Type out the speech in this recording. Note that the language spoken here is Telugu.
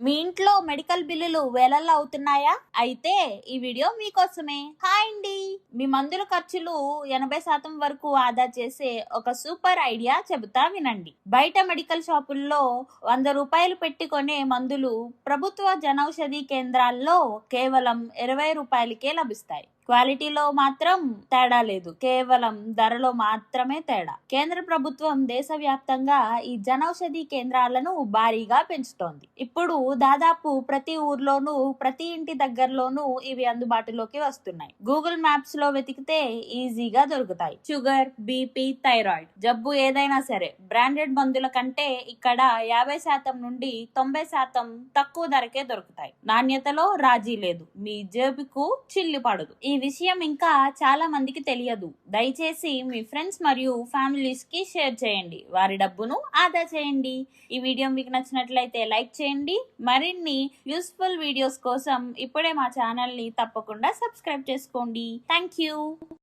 మీ ఇంట్లో మెడికల్ బిల్లులు వేలల్లో అవుతున్నాయా? అయితే ఈ వీడియో మీకోసమే. హాయ్ అండి! మీ మందుల ఖర్చులు 80% వరకు ఆదా చేసే ఒక సూపర్ ఐడియా చెబుతా వినండి. బయట మెడికల్ షాపుల్లో 100 రూపాయలు పెట్టి కొనే మందులు ప్రభుత్వ జనౌషధి కేంద్రాల్లో కేవలం 20 రూపాయలకే లభిస్తాయి. క్వాలిటీలో మాత్రం తేడా లేదు, కేవలం ధరలో మాత్రమే తేడా. కేంద్ర ప్రభుత్వం దేశవ్యాప్తంగా ఈ జనౌషధి కేంద్రాలను భారీగా పెంచుతోంది. ఇప్పుడు దాదాపు ప్రతి ఊర్లోనూ, ప్రతి ఇంటి దగ్గరలోనూ ఇవి అందుబాటులోకి వస్తున్నాయి. గూగుల్ మ్యాప్స్ లో వెతికితే ఈజీగా దొరుకుతాయి. షుగర్, బీపీ, థైరాయిడ్ జబ్బు ఏదైనా సరే బ్రాండెడ్ మందుల కంటే ఇక్కడ 50% నుండి 90% తక్కువ ధరకే దొరుకుతాయి. నాణ్యతలో రాజీ లేదు, మీ జేబుకు చిల్లు పడదు. ఈ విషయం ఇంకా చాలా మందికి తెలియదు. దయచేసి మీ ఫ్రెండ్స్ మరియు ఫ్యామిలీస్ కి షేర్ చేయండి. వారి డబ్బును ఆదా చేయండి. ఈ వీడియో మీకు నచ్చినట్లయితే లైక్ చేయండి. మరిన్ని యూస్ఫుల్ వీడియోస్ కోసం ఇప్పుడే మా ఛానల్ ని తప్పకుండా సబ్స్క్రైబ్ చేసుకోండి. Thank you.